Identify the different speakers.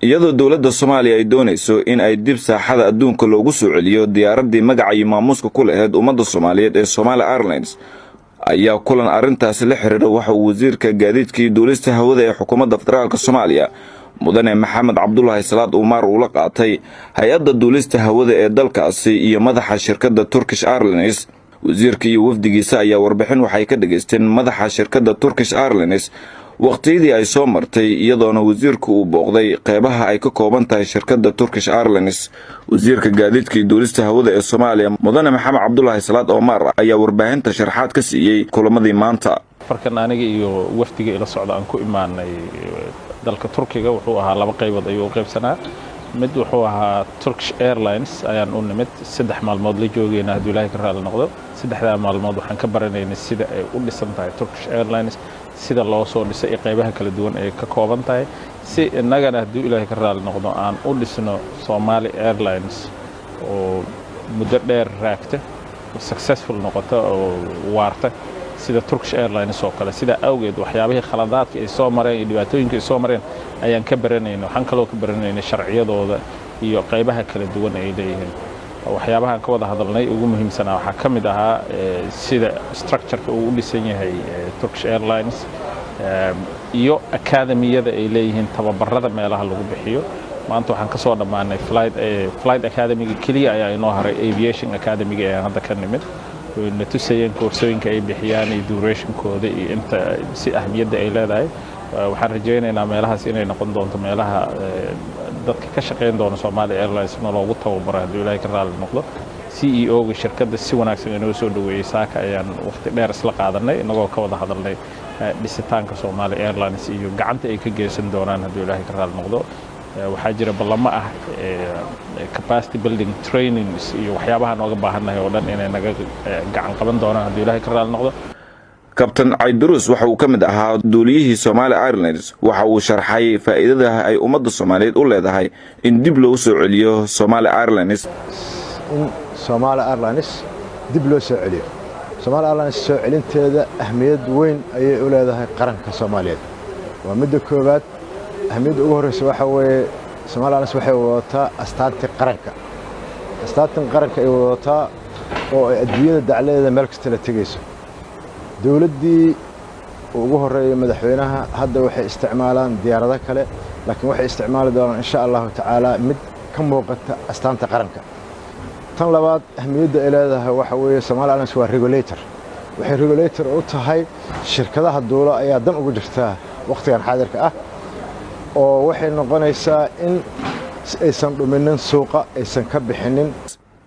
Speaker 1: iyadoo dawladda Soomaaliya ay doonayso in ay dib saaxada adduunka loogu soo celiyo diyaaradii magaca iyo maamuuska ku lahayd ummadda Soomaaliyeed ee Somali Airlines ayaa kulan arintaas la xiriira waxa uu wasiirka gaadiidka iyo duulista hawada ee xukuumadda federaalka Soomaaliya mudane Maxamed Cabdullaahi Salaad Umar uu la qaatay hay'adda duulista hawada ee dalkaasi iyo madaxa shirkadda Turkish Airlines. wasiirka iyo wafdigiisa ayaa warbixin waxay ka dhageysteen madaxa shirkadda Turkish Airlines waqtiyadii ay soo martay iyadoona wasiirku uu booqday qeybaha ay ka kooban tahay shirkadda Turkish Airlines. wasiirka gaadiidka iyo duulista hawada ee Soomaaliya mudane Maxamed Cabdullaahi Salaad Umar ayaa warbaahinta sharaxaad ka siiyay kulamadii maanta.
Speaker 2: farkan aniga iyo wafdiga ila socda aan ku imaanay dalka Turkiga wuxuu ahaa laba qaybood ayuu qaybsanaa. mid wuxuu ahaa Turkish Airlines ayaan u nimid 3 maalmood la joogayna haddii Ilaahay ka raali noqdo. 3 maalmood waxaan ka baranaynay sida ay u dhisan tahay Turkish Airlines, sida loo soo dhisay qaybaha kala duwan ee ka kooban tahay, si innagana haddii Ilaahay ka raali noqdo aan u dhisno Somali Airlines oo muddo dheer raagta successful noqota oo waarta sida Turkish Airlines oo kale. sida awgeed waxyaabihii khaladaadka ay soo mareen iyo dhibaatooyinka ay soo mareen ayaan ka baranaynay. waxaan kaloo ka baranaynay sharciyadooda iyo qaybaha kala duwan ay leeyihiin. waxyaabaha ka wada hadalnay ugu muhiimsanaa waxaa ka mid ahaa sida structure-ka uu u dhisan yahay Turkish Airlines iyo academy-yada ay leeyihiin tababarada meelaha lagu bixiyo. maanta waxaan ka soo dhamaanay flight academy-ga kaliya ayaa inoo haray aviation academy-ga ee hadda ka nimid. na tusayeen koorsooyinka ay bixiyaan iyo duration-kooda iyo inta si ahmiyadda ay leedahay. waxaan rajaynaynaa meelahaas inay noqon doonto meelaha dadka ka shaqeyn doona Somali Airlines loogu tababaro haddii Ilaahay ka raali noqdo. CEO-ga shirkadda si wanaagsan inoo soo dhaweeyay saaka ayaan waqti dheer isla qaadanay inagoo ka wada hadalnay dhisitaanka Somali Airlines iyo gacanta ay ka geysan doonaan haddii Ilaahay ka raali noqdo. waxaa jira ballamo ah capacity building trainings iyo waxyaabaha nooga baahannahay oo dhan inay naga gacan qaban doonaan haddii Ilaahay ka raali noqdo.
Speaker 1: Captain Aydurus waxa uu ka mid ahaa duuliyihii Somali Airlines waxa uu sharxay faa'iidada ay ummadda Soomaaliyeed u leedahay in dib loo soo celiyo Somali Airlines.
Speaker 3: Somali Airlines dib loo soo celiyo. Somali Airlines soo celinteeda ahmiyad weyn ayay u leedahay qaranka Soomaaliyeed. waa midda koowaad. ahmiyadda ugu horeysa waxa weeye Somali Airlines waxay wadataa astaanta qaranka. astaanta qaranka ay wadataa oo ay adduunyada dacladeeda meel kasta la tagayso. dawladdii ugu horeeyay madaxweynaha hadda waxay isticmaalaan diyaarado kale laakiin waxay isticmaali doonaan insha Allah tacaala mid ka muuqata astaanta qaranka. tan labaad ahmiyadda ay leedahay waxa weeye Somali Airlines waa regulator. waxay regulator u tahay shirkadaha dawladda ayaa dan ugu jirta waqtigan xaadirka ah oo waxay noqonaysaa in aysan dhuminin suuqa aysan ka bixinin